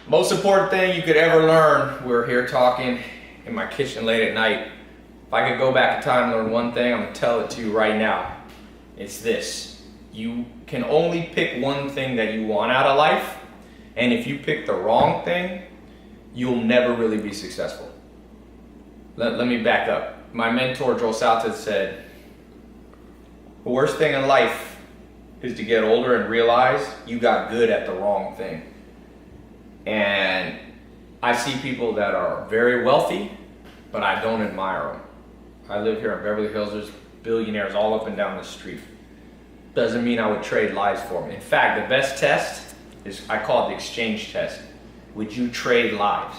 Most important thing you could ever learn, we're here talking in my kitchen late at night. If I could go back in time and learn one thing, I'm gonna tell it to you right now. It's this: you can only pick one thing that you want out of life, and if you pick the wrong thing, you'll never really be successful. Let me back up. My mentor, Joel Salted, said, the worst thing in life is to get older and realize you got good at the wrong thing. And I see people that are very wealthy, but I don't admire them. I live here in Beverly Hills. There's billionaires all up and down the street. Doesn't mean I would trade lives for them. In fact, the best test is, I call it the exchange test. Would you trade lives?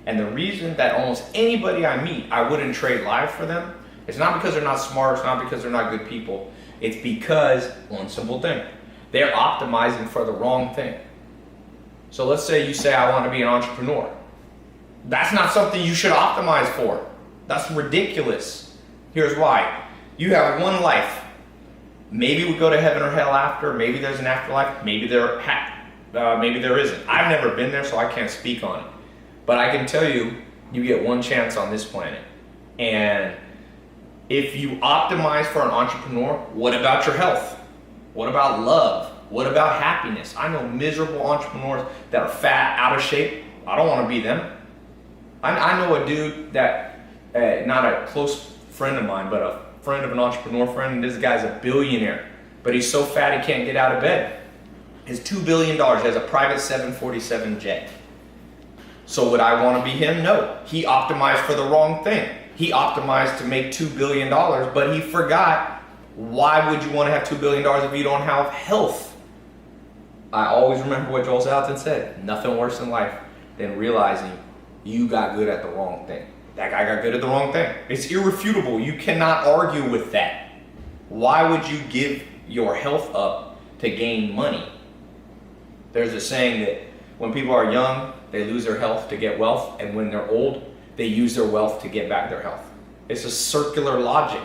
And the reason that almost anybody I meet, I wouldn't trade lives for them, it's not because they're not smart, it's not because they're not good people. It's because, one simple thing, they're optimizing for the wrong thing. So let's say you say, I want to be an entrepreneur. That's not something you should optimize for. That's ridiculous. Here's why. You have one life. Maybe we go to heaven or hell after. Maybe there's an afterlife. Maybe there isn't. I've never been there, so I can't speak on it. But I can tell you, you get one chance on this planet. And if you optimize for an entrepreneur, what about your health? What about love? What about happiness? I know miserable entrepreneurs that are fat, out of shape. I don't want to be them. I know a dude that, not a close friend of mine, but a friend of an entrepreneur friend, and this guy's a billionaire, but he's so fat he can't get out of bed. He's $2 billion, he has a private 747 jet. So would I want to be him? No. He optimized for the wrong thing. He optimized to make $2 billion, but he forgot, why would you want to have $2 billion if you don't have health? I always remember what Joel Salatin said, nothing worse in life than realizing you got good at the wrong thing. That guy got good at the wrong thing. It's irrefutable. You cannot argue with that. Why would you give your health up to gain money? There's a saying that when people are young, they lose their health to get wealth, and when they're old, they use their wealth to get back their health. It's a circular logic,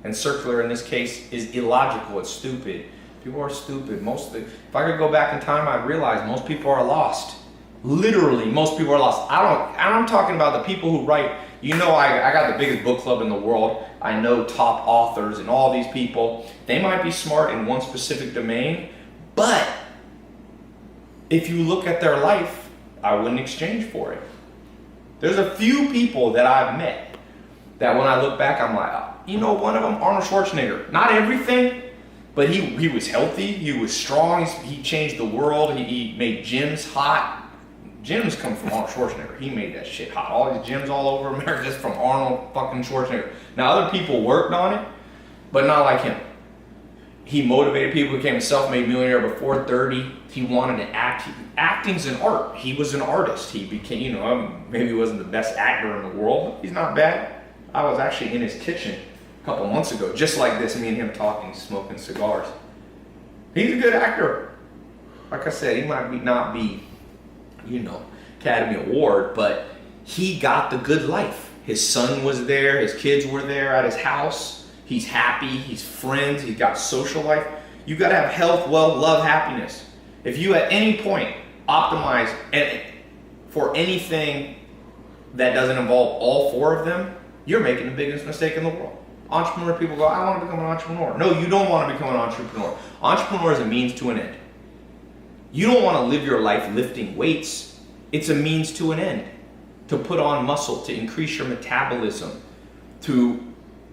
and circular in this case is illogical. It's stupid. People are stupid. If I could go back in time, I'd realize most people are lost. Literally, most people are lost. I'm talking about the people who write. You know, I got the biggest book club in the world. I know top authors and all these people. They might be smart in one specific domain, but if you look at their life, I wouldn't exchange for it. There's a few people that I've met that when I look back, I'm like, you know, one of them, Arnold Schwarzenegger. Not everything, but he was healthy, he was strong, he changed the world, he made gyms hot. Gyms come from Arnold Schwarzenegger. He made that shit hot. All these gyms all over America just from Arnold fucking Schwarzenegger. Now other people worked on it, but not like him. He motivated people, became a self-made millionaire before 30. He wanted to act. Acting's an art. He was an artist. He became, you know, maybe he wasn't the best actor in the world, but he's not bad. I was actually in his kitchen a couple months ago, just like this, me and him talking, smoking cigars. He's a good actor. Like I said, he might not be, you know, Academy Award, but he got the good life. His son was there, his kids were there at his house. He's happy, he's friends, he's got social life. You gotta have health, wealth, love, happiness. If you at any point optimize for anything that doesn't involve all four of them, you're making the biggest mistake in the world. Entrepreneur people go, I want to become an entrepreneur. No, you don't want to become an entrepreneur. Entrepreneur is a means to an end. You don't want to live your life lifting weights. It's a means to an end. To put on muscle, to increase your metabolism, to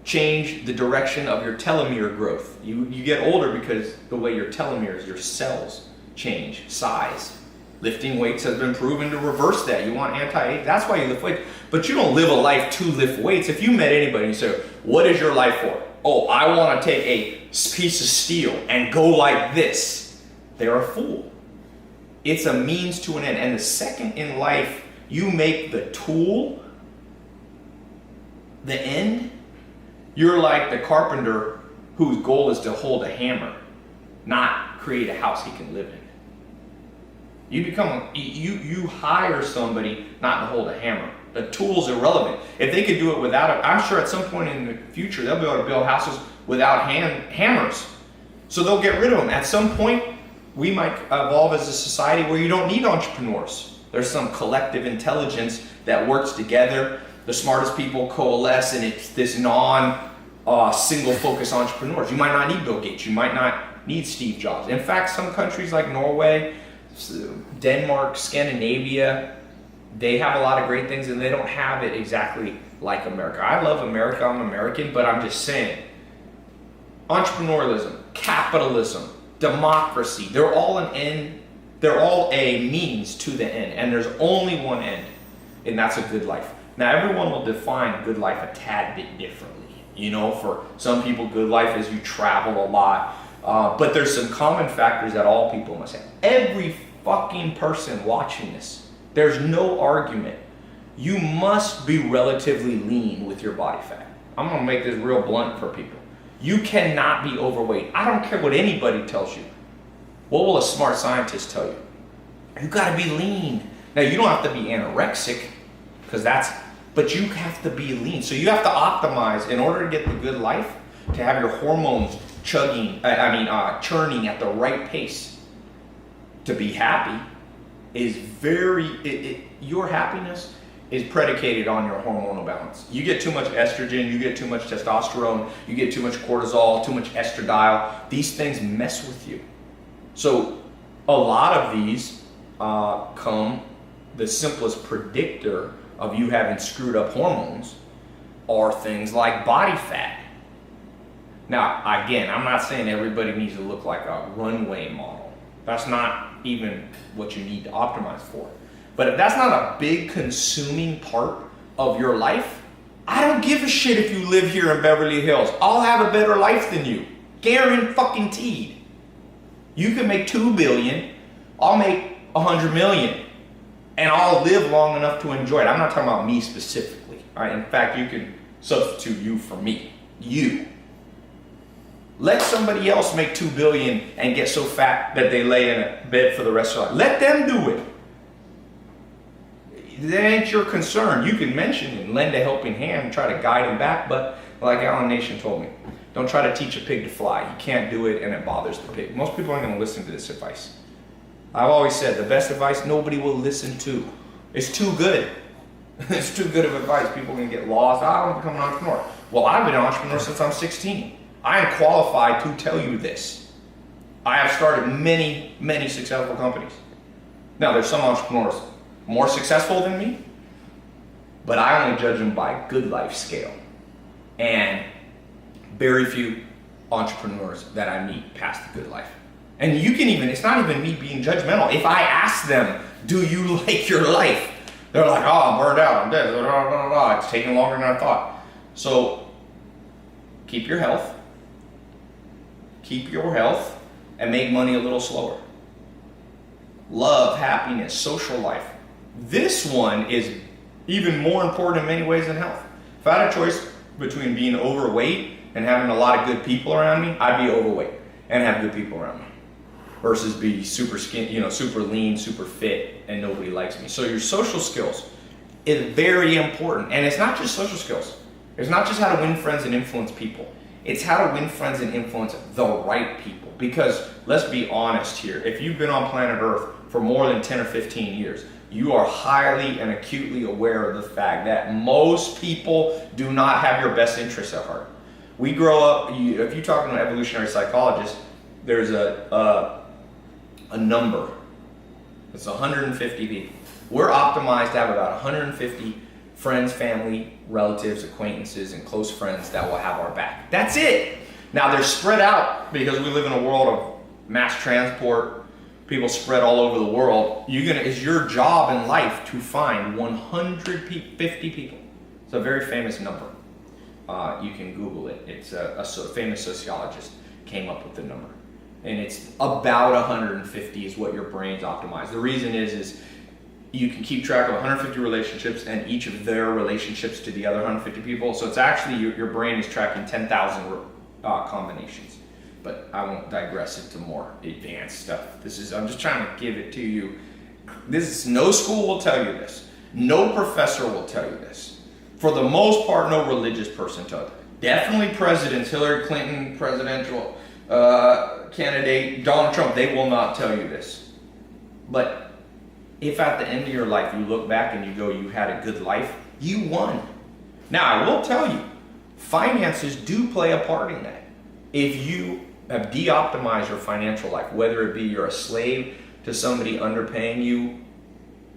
change the direction of your telomere growth. You get older because the way your telomeres, your cells change size. Lifting weights has been proven to reverse that. You want anti-age, that's why you lift weights. But you don't live a life to lift weights. If you met anybody and you say, what is your life for? Oh, I want to take a piece of steel and go like this. They're a fool. It's a means to an end. And the second in life you make the tool the end, you're like the carpenter whose goal is to hold a hammer, not create a house he can live in. You hire somebody not to hold a hammer. The tool's irrelevant. If they could do it without it, I'm sure at some point in the future they'll be able to build houses without hammers. So they'll get rid of them. At some point, we might evolve as a society where you don't need entrepreneurs. There's some collective intelligence that works together. The smartest people coalesce, and it's this single focus entrepreneurs. You might not need Bill Gates. You might not need Steve Jobs. In fact, some countries like Norway, Denmark, Scandinavia, they have a lot of great things, and they don't have it exactly like America. I love America. I'm American, but I'm just saying, entrepreneurialism, capitalism, democracy, they're all an end. They're all a means to the end, and there's only one end, and that's a good life. Now, everyone will define good life a tad bit differently. You know, for some people, good life is you travel a lot, but there's some common factors that all people must have. Every fucking person watching this, there's no argument. You must be relatively lean with your body fat. I'm gonna make this real blunt for people. You cannot be overweight. I don't care what anybody tells you. What will a smart scientist tell you? You gotta be lean. Now, you don't have to be anorexic, but you have to be lean. So you have to optimize in order to get the good life, to have your hormones churning at the right pace. To be happy is your happiness is predicated on your hormonal balance. You get too much estrogen, you get too much testosterone, you get too much cortisol, too much estradiol. These things mess with you. So a lot of these the simplest predictor of you having screwed up hormones are things like body fat. Now, again, I'm not saying everybody needs to look like a runway model. That's not even what you need to optimize for. But if that's not a big consuming part of your life, I don't give a shit if you live here in Beverly Hills. I'll have a better life than you. Guaranteed. You can make $2 billion, I'll make $100 million, and I'll live long enough to enjoy it. I'm not talking about me specifically. All right? In fact, you can substitute you for me. You. Let somebody else make $2 billion and get so fat that they lay in a bed for the rest of their life. Let them do it. That ain't your concern. You can mention and lend a helping hand and try to guide them back, but like Alan Nation told me, don't try to teach a pig to fly. You can't do it, and it bothers the pig. Most people aren't going to listen to this advice. I've always said the best advice nobody will listen to. It's too good. It's too good of advice. People are going to get lost. I want to become an entrepreneur. Well, I've been an entrepreneur since I'm 16. I am qualified to tell you this. I have started many, many successful companies. Now, there's some entrepreneurs more successful than me, but I only judge them by good life scale. And very few entrepreneurs that I meet past the good life. And you can even, it's not even me being judgmental. If I ask them, do you like your life? They're like, oh, I'm burned out, I'm dead, blah, blah, blah, blah. It's taking longer than I thought. So keep your health, and make money a little slower. Love, happiness, social life. This one is even more important in many ways than health. If I had a choice between being overweight and having a lot of good people around me, I'd be overweight and have good people around me versus be super super lean, super fit, and nobody likes me. So your social skills is very important. And it's not just social skills. It's not just how to win friends and influence people. It's how to win friends and influence the right people. Because let's be honest here, if you've been on planet Earth for more than 10 or 15 years, you are highly and acutely aware of the fact that most people do not have your best interests at heart. We grow up, if you're talking to an evolutionary psychologist, there's a number. It's 150 people. We're optimized to have about 150 friends, family, relatives, acquaintances, and close friends that will have our back. That's it. Now they're spread out because we live in a world of mass transport, people spread all over the world. It's your job in life to find 150 people. It's a very famous number. You can Google it. It's a famous sociologist came up with the number. And it's about 150 is what your brain's optimized. The reason is you can keep track of 150 relationships and each of their relationships to the other 150 people. So it's actually, your brain is tracking 10,000 combinations. But I won't digress into more advanced stuff. I'm just trying to give it to you. No school will tell you this. No professor will tell you this. For the most part, no religious person tells you. Definitely presidents, Hillary Clinton, presidential candidate, Donald Trump, they will not tell you this. But if at the end of your life you look back and you go, you had a good life, you won. Now, I will tell you, finances do play a part in that. If you have de-optimized your financial life, whether it be you're a slave to somebody underpaying you,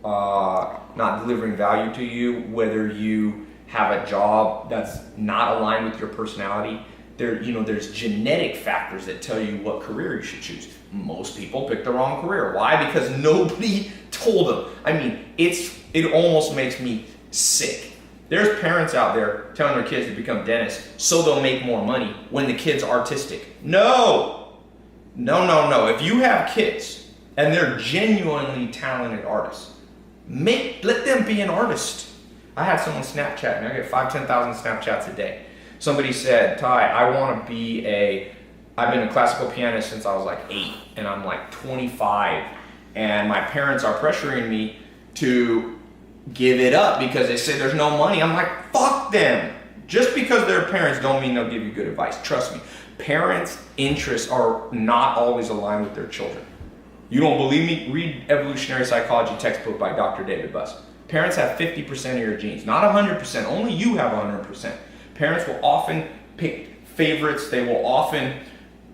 not delivering value to you, whether you have a job that's not aligned with your personality, there's genetic factors that tell you what career you should choose. Most people pick the wrong career. Why? Because nobody told them. I mean, it almost makes me sick. There's parents out there telling their kids to become dentists so they'll make more money when the kid's artistic. No. If you have kids and they're genuinely talented artists, let them be an artist. I had someone Snapchat me. I get 5,000 to 10,000 Snapchats a day. Somebody said, Ty, I've been a classical pianist since I was like 8 and I'm like 25 and my parents are pressuring me to give it up because they say there's no money. I'm like, fuck them. Just because they're parents don't mean they'll give you good advice. Trust me. Parents' interests are not always aligned with their children. You don't believe me? Read Evolutionary Psychology textbook by Dr. David Buss. Parents have 50% of your genes, not 100%. Only you have 100%. Parents will often pick favorites. They will often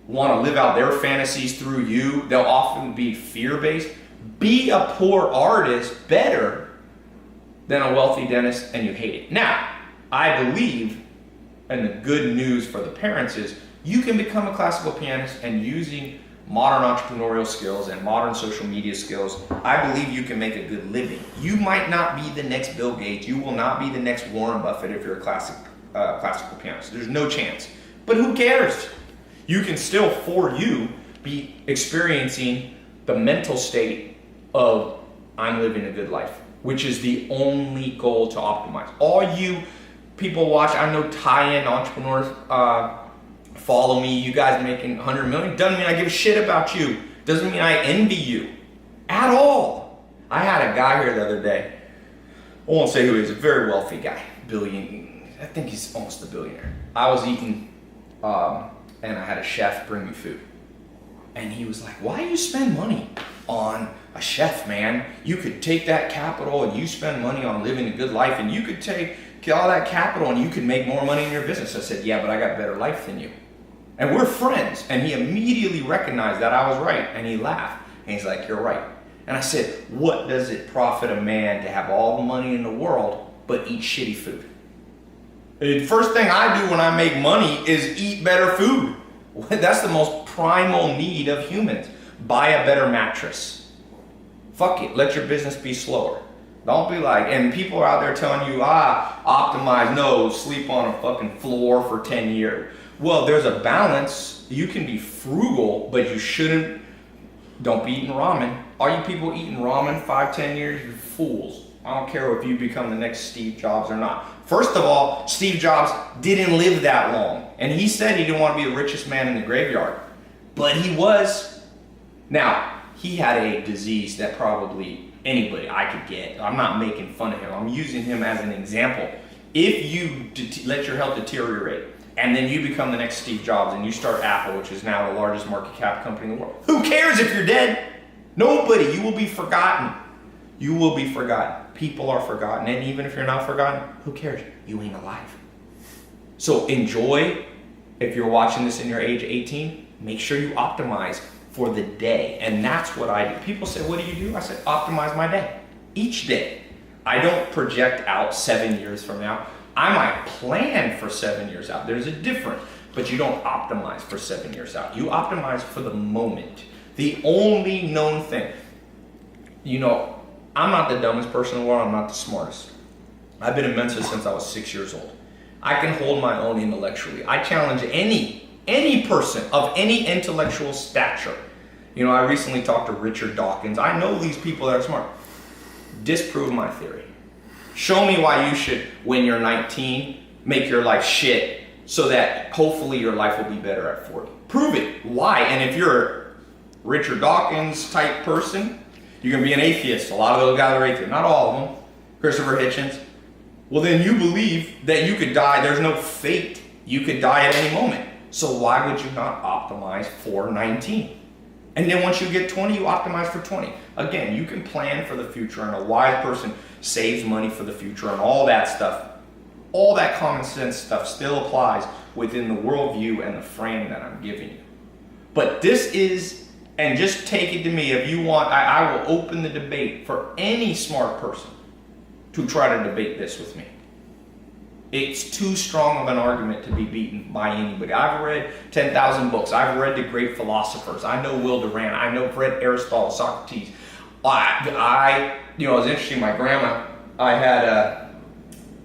want to live out their fantasies through you. They'll often be fear-based. Be a poor artist better than a wealthy dentist and you hate it. Now, I believe, and the good news for the parents is, you can become a classical pianist and using modern entrepreneurial skills and modern social media skills, I believe you can make a good living. You might not be the next Bill Gates. You will not be the next Warren Buffett if you're a classical pianist. There's no chance. But who cares? You can still, for you, be experiencing the mental state of I'm living a good life, which is the only goal to optimize. All you people watch, I know tie-in entrepreneurs, follow me, you guys making 100 million, doesn't mean I give a shit about you. Doesn't mean I envy you at all. I had a guy here the other day, I won't say who he is, a very wealthy guy, I think he's almost a billionaire. I was eating, and I had a chef bring me food. And he was like, why do you spend money on a chef, man? You could take that capital and you spend money on living a good life and you could take all that capital and you could make more money in your business. I said, yeah, but I got better life than you. And we're friends. And he immediately recognized that I was right. And he laughed. And he's like, you're right. And I said, what does it profit a man to have all the money in the world but eat shitty food? The first thing I do when I make money is eat better food. That's the most primal need of humans. Buy a better mattress. Fuck it. Let your business be slower. Don't be like, and people are out there telling you, optimize, no, sleep on a fucking floor for 10 years. Well, there's a balance. You can be frugal, but you shouldn't, don't be eating ramen. All you people eating ramen 5-10 years, you're fools. I don't care if you become the next Steve Jobs or not. First of all, Steve Jobs didn't live that long. And he said he didn't want to be the richest man in the graveyard. But he was. Now, he had a disease that probably anybody I could get. I'm not making fun of him. I'm using him as an example. If you let your health deteriorate and then you become the next Steve Jobs and you start Apple, which is now the largest market cap company in the world, who cares if you're dead? Nobody. You will be forgotten. You will be forgotten. People are forgotten. And even if you're not forgotten, who cares? You ain't alive. So enjoy. If you're watching this in your age 18, make sure you optimize for the day. And that's what I do. People say, what do? I said, optimize my day. Each day. I don't project out 7 years from now. I might plan for 7 years out. There's a difference. But you don't optimize for 7 years out. You optimize for the moment. The only known thing. I'm not the dumbest person in the world. I'm not the smartest. I've been a mentor since I was 6 years old. I can hold my own intellectually. I challenge any person of any intellectual stature. I recently talked to Richard Dawkins. I know these people that are smart. Disprove my theory. Show me why you should, when you're 19, make your life shit so that hopefully your life will be better at 40. Prove it. Why? And if you're a Richard Dawkins type person, you're going to be an atheist. A lot of those guys are atheists. Not all of them. Christopher Hitchens. Well, then you believe that you could die. There's no fate. You could die at any moment. So why would you not optimize for 19? And then once you get 20, you optimize for 20. Again, you can plan for the future, and a wise person saves money for the future and all that stuff. All that common sense stuff still applies within the worldview and the frame that I'm giving you. But this is, and just take it to me if you want, I will open the debate for any smart person to try to debate this with me. It's too strong of an argument to be beaten by anybody. I've read 10,000 books. I've read the great philosophers. I know Will Durant. I've read Aristotle, Socrates. It was interesting. My grandma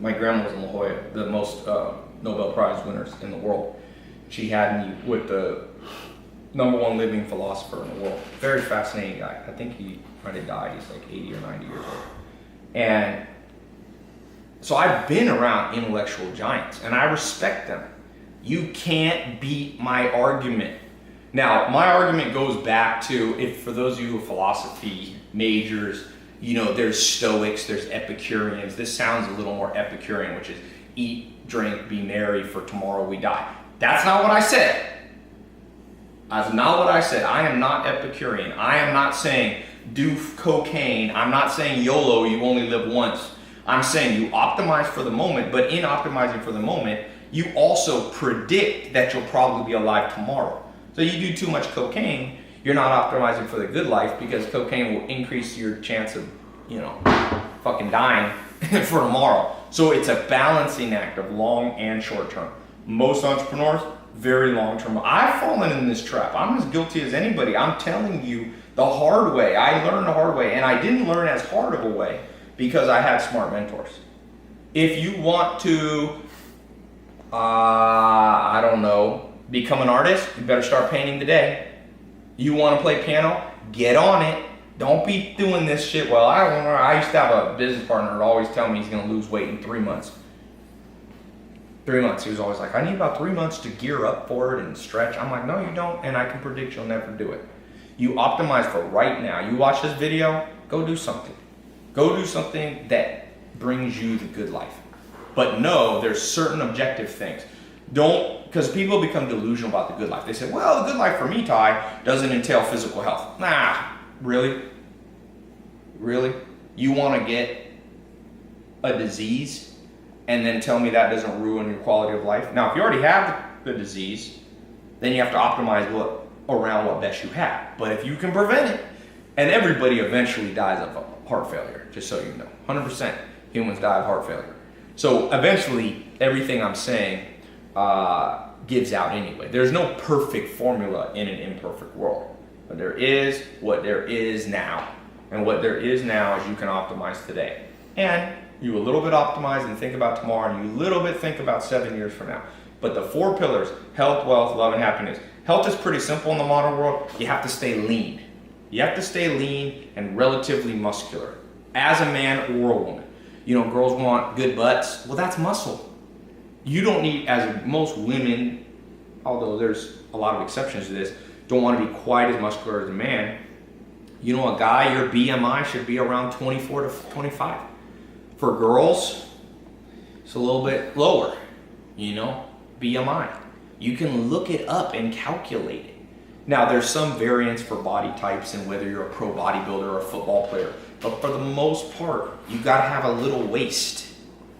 was in La Jolla, the most Nobel Prize winners in the world. She had me with the #1 living philosopher in the world. Very fascinating guy. I think he might have died. He's like 80 or 90 years old. And so I've been around intellectual giants, and I respect them. You can't beat my argument. Now, my argument goes back to, if for those of you who are philosophy majors, there's Stoics, there's Epicureans. This sounds a little more Epicurean, which is eat, drink, be merry, for tomorrow we die. That's not what I said. That's not what I said. I am not Epicurean. I am not saying do cocaine. I'm not saying YOLO, you only live once. I'm saying you optimize for the moment, but in optimizing for the moment, you also predict that you'll probably be alive tomorrow. So you do too much cocaine, you're not optimizing for the good life, because cocaine will increase your chance of, fucking dying for tomorrow. So it's a balancing act of long and short term. Most entrepreneurs, very long term. I've fallen in this trap. I'm as guilty as anybody. I'm telling you the hard way. I learned the hard way, and I didn't learn as hard of a way because I had smart mentors. If you want to, become an artist, you better start painting today. You want to play piano? Get on it. Don't be doing this shit. Well, I used to have a business partner that always tell me he's going to lose weight in 3 months. 3 months. He was always like, I need about 3 months to gear up for it and stretch. I'm like, no, you don't, and I can predict you'll never do it. You optimize for right now. You watch this video, go do something. Go do something that brings you the good life. But no, there's certain objective things. Because people become delusional about the good life. They say, well, the good life for me, Ty, doesn't entail physical health. Nah, really? Really? You want to get a disease and then tell me that doesn't ruin your quality of life? Now, if you already have the disease, then you have to optimize around what best you have. But if you can prevent it, and everybody eventually dies of heart failure, just so you know. 100% humans die of heart failure. So eventually, everything I'm saying gives out anyway. There's no perfect formula in an imperfect world. But there is what there is now. And what there is now is you can optimize today. And you a little bit optimize and think about tomorrow, and you a little bit think about 7 years from now. But the 4 pillars, health, wealth, love, and happiness. Health is pretty simple in the modern world. You have to stay lean. You have to stay lean and relatively muscular as a man or a woman. Girls want good butts. Well, that's muscle. You don't need, as most women, although there's a lot of exceptions to this, don't want to be quite as muscular as a man. A guy, your BMI should be around 24 to 25. For girls, it's a little bit lower, BMI. You can look it up and calculate it. Now, there's some variance for body types and whether you're a pro bodybuilder or a football player, but for the most part, you gotta have a little waist.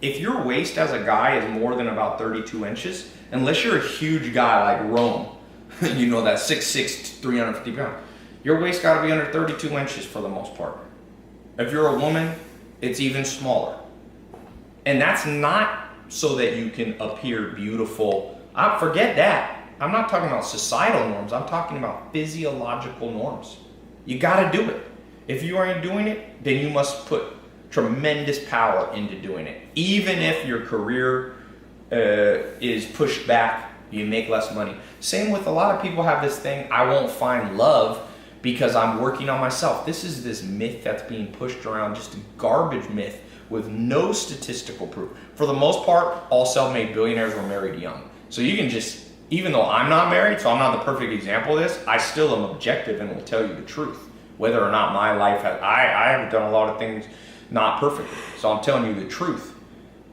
If your waist as a guy is more than about 32 inches, unless you're a huge guy like Rome, that 6'6", 350 pounds, your waist gotta be under 32 inches for the most part. If you're a woman, it's even smaller. And that's not so that you can appear beautiful. Forget that. I'm not talking about societal norms. I'm talking about physiological norms. You got to do it. If you aren't doing it, then you must put tremendous power into doing it. Even if your career is pushed back, you make less money. Same with a lot of people have this thing, I won't find love because I'm working on myself. This is this myth that's being pushed around, just a garbage myth with no statistical proof. For the most part, all self-made billionaires were married young. So you can just, even though I'm not married, so I'm not the perfect example of this, I still am objective and will tell you the truth. Whether or not my life has, I haven't done a lot of things not perfectly. So I'm telling you the truth.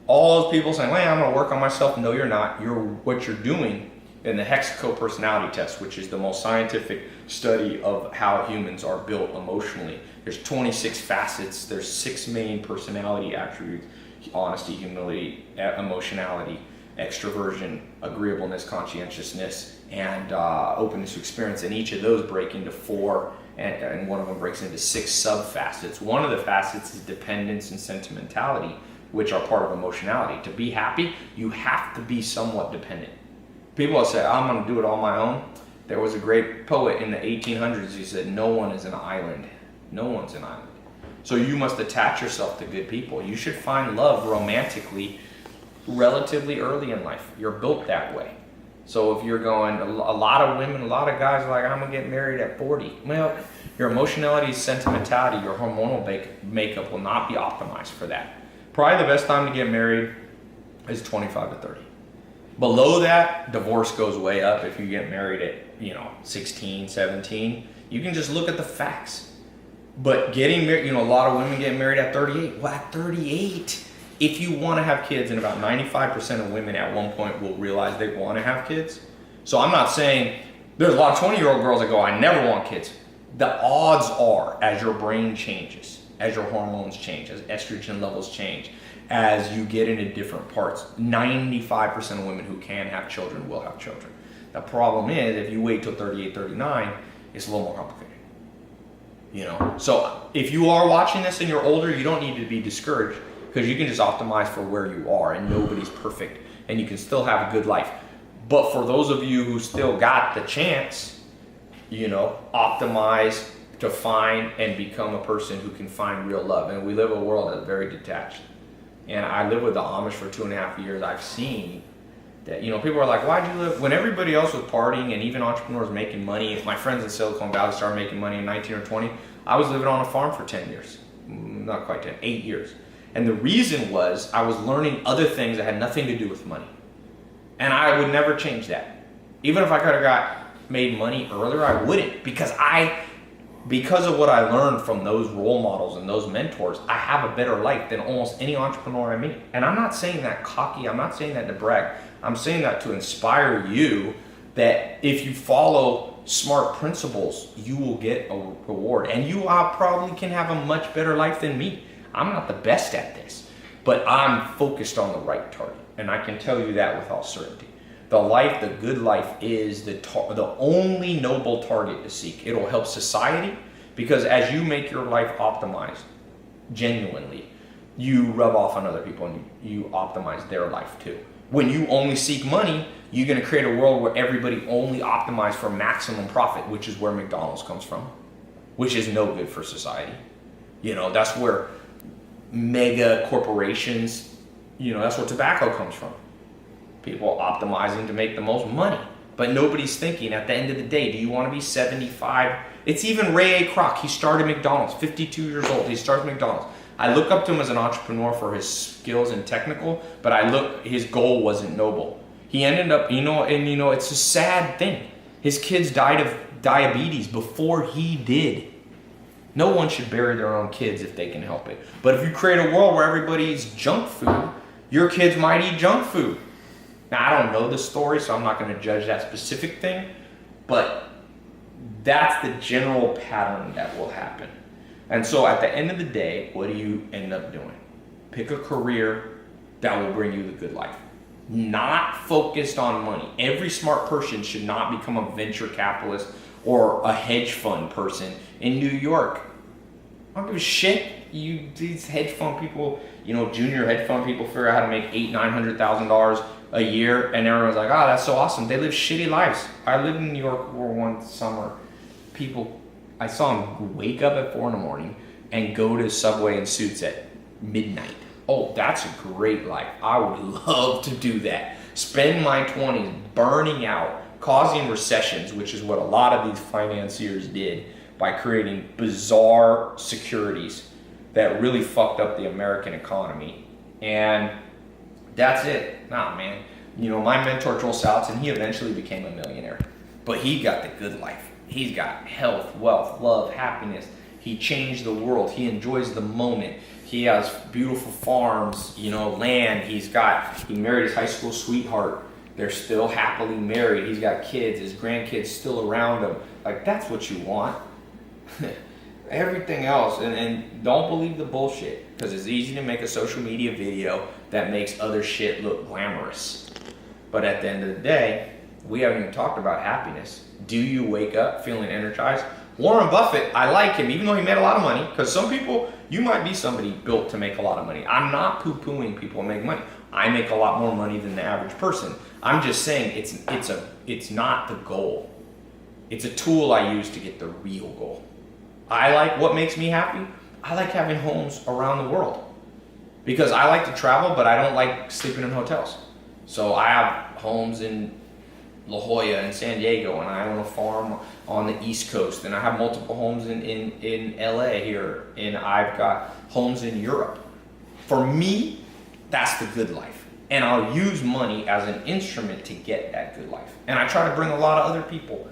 All those people saying, well, I'm gonna work on myself. No, you're not. What you're doing in the Hexaco personality test, which is the most scientific study of how humans are built emotionally. There's 26 facets. There's 6 main personality attributes: honesty, humility, emotionality, extroversion, agreeableness, conscientiousness, and openness to experience. And each of those break into 4, and one of them breaks into 6 sub-facets. One of the facets is dependence and sentimentality, which are part of emotionality. To be happy, you have to be somewhat dependent. People will say, I'm going to do it on my own. There was a great poet in the 1800s who said, no one is an island. No one's an island. So you must attach yourself to good people. You should find love romantically relatively early in life. You're built that way. So if you're going, a lot of women, a lot of guys are like, I'm going to get married at 40. Well, your emotionality, sentimentality, your hormonal makeup will not be optimized for that. Probably the best time to get married is 25 to 30. Below that, divorce goes way up if you get married at 16, 17. You can just look at the facts. But getting married, a lot of women get married at 38. Well, at 38, if you want to have kids, and about 95% of women at one point will realize they want to have kids. So I'm not saying, there's a lot of 20-year-old girls that go, I never want kids. The odds are, as your brain changes, as your hormones change, as estrogen levels change, as you get into different parts, 95% of women who can have children will have children. The problem is, if you wait till 38, 39, it's a little more complicated. So if you are watching this and you're older, you don't need to be discouraged, because you can just optimize for where you are, and nobody's perfect, and you can still have a good life. But for those of you who still got the chance, optimize to find and become a person who can find real love. And we live in a world that's very detached. And I lived with the Amish for 2.5 years. I've seen that, people are like, why'd you live? When everybody else was partying and even entrepreneurs making money, my friends in Silicon Valley started making money in 19 or 20, I was living on a farm for 10 years. Not quite 10, 8 years. And the reason was I was learning other things that had nothing to do with money. And I would never change that. Even if I could have made money earlier, I wouldn't, because of what I learned from those role models and those mentors, I have a better life than almost any entrepreneur I meet. And I'm not saying that cocky, I'm not saying that to brag. I'm saying that to inspire you that if you follow smart principles, you will get a reward. And you probably can have a much better life than me. I'm not the best at this, but I'm focused on the right target. And I can tell you that with all certainty. The good life is the only noble target to seek. It'll help society, because as you make your life optimized, genuinely, you rub off on other people and you optimize their life too. When you only seek money, you're going to create a world where everybody only optimizes for maximum profit, which is where McDonald's comes from, which is no good for society. That's where mega corporations, that's where tobacco comes from. People optimizing to make the most money. But nobody's thinking, at the end of the day, do you want to be 75? It's even Ray A. Kroc. He started McDonald's, 52 years old. He started McDonald's. I look up to him as an entrepreneur for his skills and technical, but his goal wasn't noble. He ended up, it's a sad thing. His kids died of diabetes before he did. No one should bury their own kids if they can help it. But if you create a world where everybody eats junk food, your kids might eat junk food. Now, I don't know the story, so I'm not going to judge that specific thing, but that's the general pattern that will happen. And so at the end of the day, what do you end up doing? Pick a career that will bring you the good life. Not focused on money. Every smart person should not become a venture capitalist or a hedge fund person in New York. I don't give a shit. These hedge fund people, junior hedge fund people figure out how to make $800,000-$900,000 a year, and everyone's like, oh, that's so awesome. They live shitty lives. I lived in New York one summer. I saw them wake up at 4 a.m. and go to Subway in suits at midnight. Oh, that's a great life. I would love to do that. Spend my 20s burning out, causing recessions, which is what a lot of these financiers did by creating bizarre securities that really fucked up the American economy. And that's it. Nah, man. My mentor, Joel Salatin, he eventually became a millionaire. But he got the good life. He's got health, wealth, love, happiness. He changed the world. He enjoys the moment. He has beautiful farms, land. He married his high school sweetheart. They're still happily married. He's got kids. His grandkids still around him. Like, that's what you want. Everything else, and don't believe the bullshit, because it's easy to make a social media video that makes other shit look glamorous. But at the end of the day, we haven't even talked about happiness. Do you wake up feeling energized? Warren Buffett, I like him, even though he made a lot of money, because some people, you might be somebody built to make a lot of money. I'm not poo-pooing people who make money. I make a lot more money than the average person. I'm just saying it's not the goal. It's a tool I use to get the real goal. I like what makes me happy. I like having homes around the world because I like to travel, but I don't like sleeping in hotels. So I have homes in La Jolla and San Diego, and I own a farm on the East Coast, and I have multiple homes in LA here, and I've got homes in Europe. For me, that's the good life. And I'll use money as an instrument to get that good life. And I try to bring a lot of other people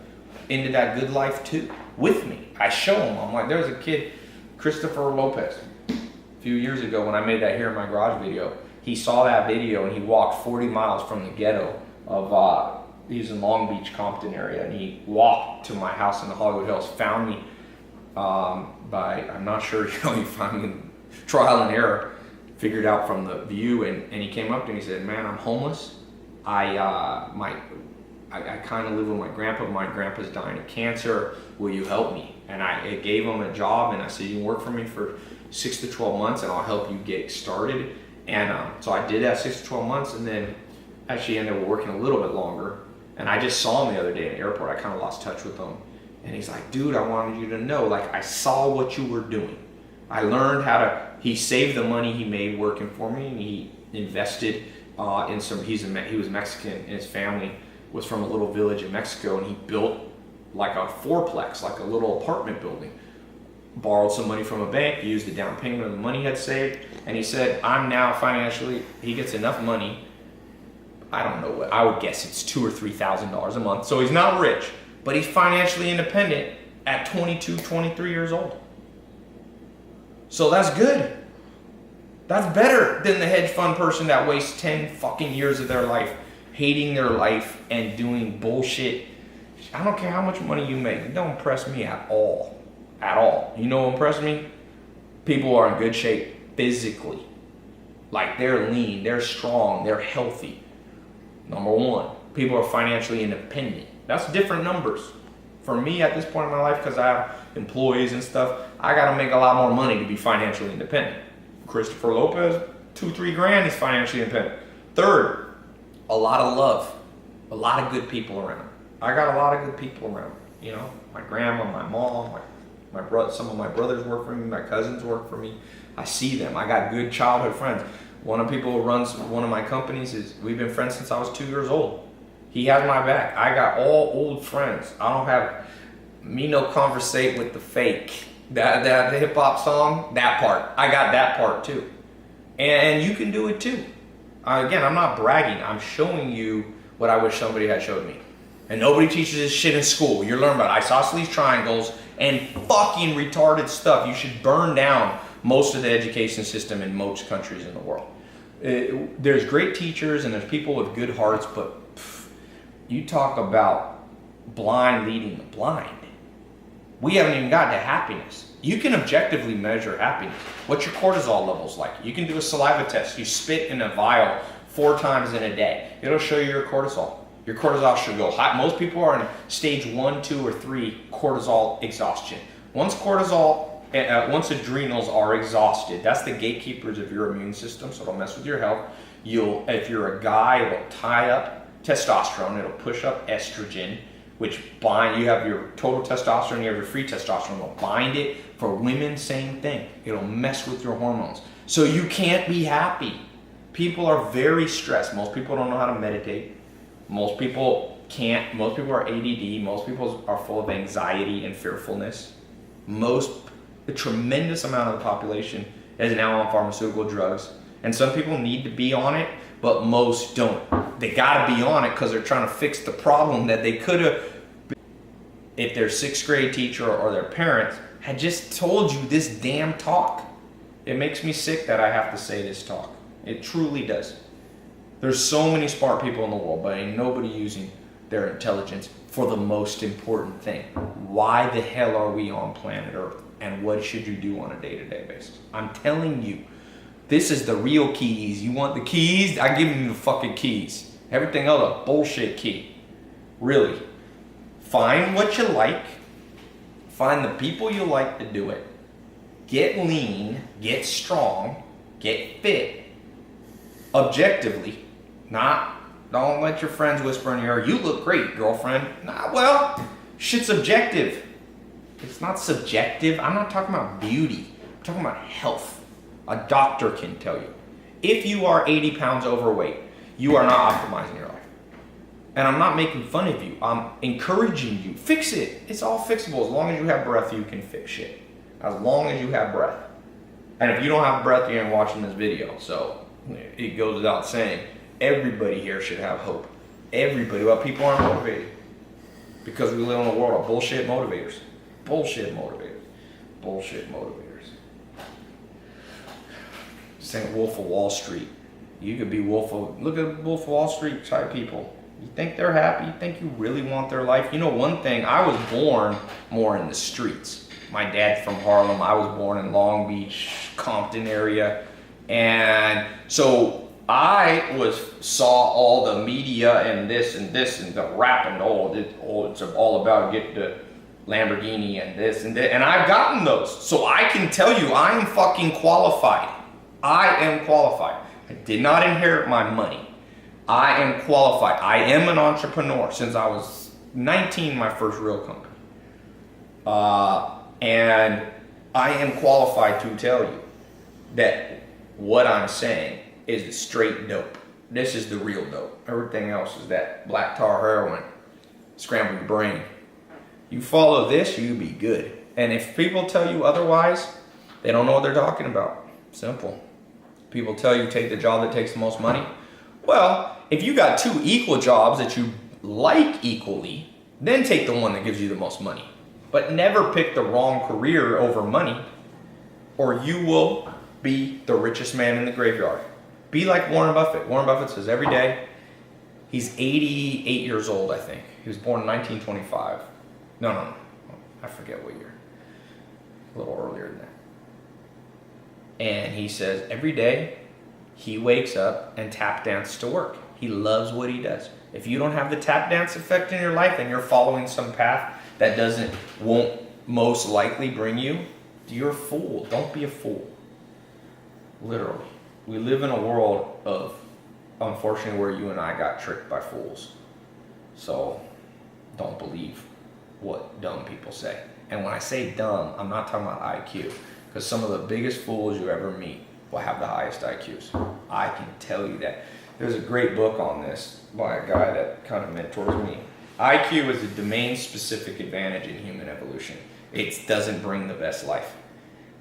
into that good life too, with me. I show them. I'm like, there's a kid, Christopher Lopez, a few years ago when I made that Here in My Garage video. He saw that video and he walked 40 miles from the ghetto of, he's in Long Beach, Compton area, and he walked to my house in the Hollywood Hills, found me I'm not sure, he found me trial and error, figured out from the view, and he came up to me and he said, man, I'm homeless. I kind of live with my grandpa. My grandpa's dying of cancer. Will you help me? And I gave him a job, and I said, you can work for me for 6 to 12 months, and I'll help you get started. And so I did that 6 to 12 months, and then actually ended up working a little bit longer. And I just saw him the other day in the airport. I kind of lost touch with him. And he's like, dude, I wanted you to know, like, I saw what you were doing. I learned how to, he saved the money he made working for me, and he invested in some, he was Mexican, and his family was from a little village in Mexico, and he built like a fourplex, like a little apartment building. Borrowed some money from a bank, used the down payment of the money he had saved, and he said, I'm now financially, he gets enough money, I don't know what, I would guess it's $2,000 or $3,000 a month, so he's not rich, but he's financially independent at 22, 23 years old. So that's good. That's better than the hedge fund person that wastes 10 fucking years of their life hating their life and doing bullshit. I don't care how much money you make. It don't impress me at all. At all. You know what impresses me? People are in good shape physically. Like, they're lean, they're strong, they're healthy. Number one, people are financially independent. That's different numbers. For me at this point in my life, because I have employees and stuff, I gotta make a lot more money to be financially independent. Christopher Lopez, $2-3 he's financially independent. Third, a lot of love, a lot of good people around. I got a lot of good people around. You know, my grandma, my mom, my brother. Some of my brothers work for me. My cousins work for me. I see them. I got good childhood friends. One of the people who runs one of my companies we've been friends since I was 2 years old. He has my back. I got all old friends. I don't have me no conversate with the fake. That the hip hop song, that part. I got that part too. And you can do it too. Again, I'm not bragging. I'm showing you what I wish somebody had showed me. And nobody teaches this shit in school. You're learning about isosceles triangles and fucking retarded stuff. You should burn down most of the education system in most countries in the world. There's great teachers and there's people with good hearts, but you talk about blind leading the blind. We haven't even gotten to happiness. You can objectively measure happiness. What's your cortisol levels like? You can do a saliva test. You spit in a vial 4 times in a day. It'll show you your cortisol. Your cortisol should go high. Most people are in stage 1, 2, or 3 cortisol exhaustion. Once adrenals are exhausted, that's the gatekeepers of your immune system, so it'll mess with your health. If you're a guy, it'll tie up testosterone, it'll push up estrogen, which you have your total testosterone, you have your free testosterone, it'll bind it. For women, same thing. It'll mess with your hormones. So you can't be happy. People are very stressed. Most people don't know how to meditate. Most people can't. Most people are ADD. Most people are full of anxiety and fearfulness. A tremendous amount of the population is now on pharmaceutical drugs. And some people need to be on it, but most don't. They gotta be on it because they're trying to fix the problem that they could have, if their 6th grade teacher or their parents had just told you this damn talk. It makes me sick that I have to say this talk. It truly does. There's so many smart people in the world, but ain't nobody using their intelligence for the most important thing. Why the hell are we on planet Earth? And what should you do on a day-to-day basis? I'm telling you, this is the real keys. You want the keys? I give you the fucking keys. Everything else a bullshit key. Really. Find what you like. Find the people you like to do it. Get lean, get strong, get fit. Objectively. Don't let your friends whisper in your ear, you look great, girlfriend. Nah, well, shit's objective. It's not subjective. I'm not talking about beauty. I'm talking about health. A doctor can tell you. If you are 80 pounds overweight, you are not optimizing your life. And I'm not making fun of you. I'm encouraging you. Fix it. It's all fixable. As long as you have breath, you can fix shit. As long as you have breath. And if you don't have breath, you ain't watching this video. So it goes without saying, everybody here should have hope. Everybody. Well, people aren't motivated. Because we live in a world of bullshit motivators. Bullshit motivators. Bullshit motivators. Saying Wolf of Wall Street. You could be look at Wolf of Wall Street type people. You think they're happy? You think you really want their life? You know one thing, I was born more in the streets. My dad's from Harlem. I was born in Long Beach, Compton area. And so I saw all the media and this and the rap and it's all about get the Lamborghini and this and that. And I've gotten those. So I can tell you I am fucking qualified. I am qualified. I did not inherit my money. I am qualified. I am an entrepreneur since I was 19, my first real company. And I am qualified to tell you that what I'm saying is the straight dope. This is the real dope. Everything else is that black tar heroin, scramble your brain. You follow this, you be good. And if people tell you otherwise, they don't know what they're talking about. Simple. People tell you take the job that takes the most money. Well, if you got two equal jobs that you like equally, then take the one that gives you the most money. But never pick the wrong career over money, or you will be the richest man in the graveyard. Be like Warren Buffett. Warren Buffett says every day, he's 88 years old, I think. He was born in 1925. No. I forget what year. A little earlier than that. And he says every day he wakes up and tap dances to work. He loves what he does. If you don't have the tap dance effect in your life and you're following some path that won't most likely bring you, you're a fool. Don't be a fool. Literally. We live in a world of, unfortunately, where you and I got tricked by fools. So don't believe what dumb people say. And when I say dumb, I'm not talking about IQ. Because some of the biggest fools you ever meet will have the highest IQs. I can tell you that. There's a great book on this by a guy that kind of mentors me. IQ is a domain-specific advantage in human evolution. It doesn't bring the best life.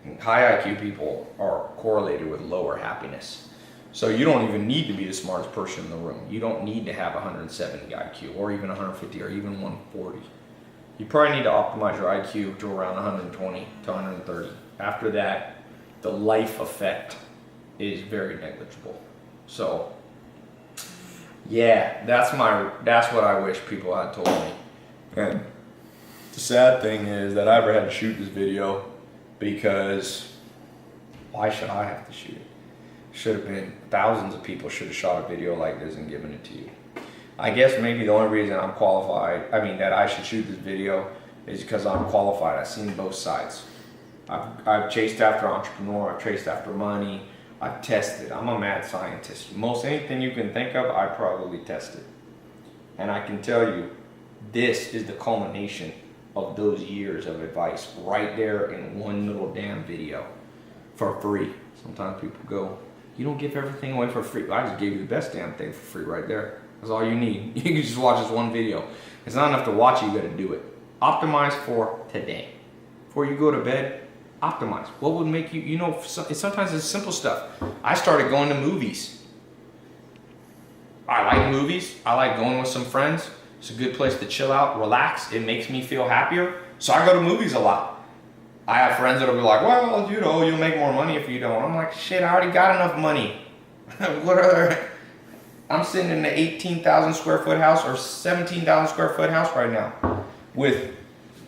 And high IQ people are correlated with lower happiness. So you don't even need to be the smartest person in the room. You don't need to have 170 IQ or even 150 or even 140. You probably need to optimize your IQ to around 120 to 130. After that, the life effect is very negligible. So, yeah, that's what I wish people had told me. And the sad thing is that I ever had to shoot this video because why should I have to shoot it? Should have been thousands of people should have shot a video like this and given it to you. I guess maybe the only reason I'm qualified, that I should shoot this video is because I'm qualified. I've seen both sides. I've chased after entrepreneur, I've chased after money, I've tested. I'm a mad scientist. Most anything you can think of, I probably tested. And I can tell you, this is the culmination of those years of advice right there in one little damn video for free. Sometimes people go, you don't give everything away for free. I just gave you the best damn thing for free right there. That's all you need. You can just watch this one video. It's not enough to watch it, you gotta do it. Optimize for today. Before you go to bed, optimize. What would make you, sometimes it's simple stuff. I started going to movies. I like movies. I like going with some friends. It's a good place to chill out, relax. It makes me feel happier. So I go to movies a lot. I have friends that'll be like, well, you'll make more money if you don't. I'm like, shit, I already got enough money. I'm sitting in an 18,000 square foot house or 17,000 square foot house right now with,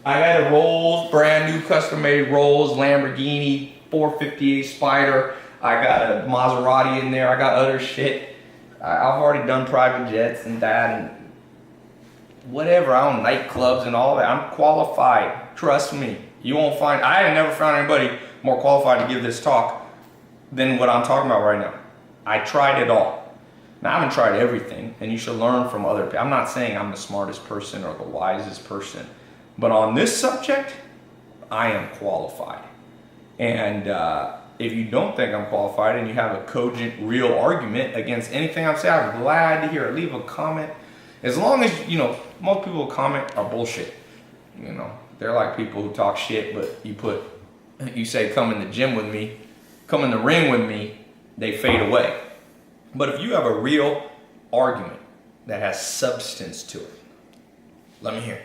I got a Rolls, brand new custom made Rolls, Lamborghini, 458 Spider. I got a Maserati in there. I got other shit. I've already done private jets and that and whatever. I own nightclubs and all that. I'm qualified. Trust me. You won't find, I have never found anybody more qualified to give this talk than what I'm talking about right now. I tried it all. Now, I haven't tried everything, and you should learn from other people. I'm not saying I'm the smartest person or the wisest person, but on this subject, I am qualified. And if you don't think I'm qualified and you have a cogent, real argument against anything I'm saying, I'm glad to hear it. Leave a comment. As long as, you know, most people who comment are bullshit. You know, they're like people who talk shit, but you say, come in the gym with me, come in the ring with me, they fade away. But if you have a real argument that has substance to it, let me hear it.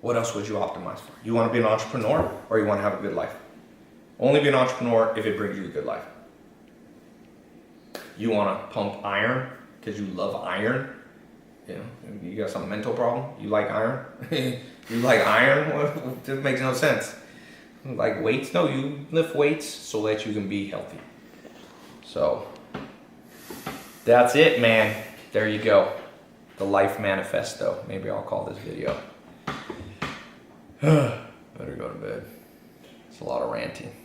What else would you optimize for? You want to be an entrepreneur or you want to have a good life? Only be an entrepreneur if it brings you a good life. You want to pump iron because you love iron? You know, you got some mental problem? You like iron? You like iron? Well, it makes no sense. Like weights? No, you lift weights so that you can be healthy. So, that's it, man. There you go. The Life Manifesto. Maybe I'll call this video. Better go to bed. It's a lot of ranting.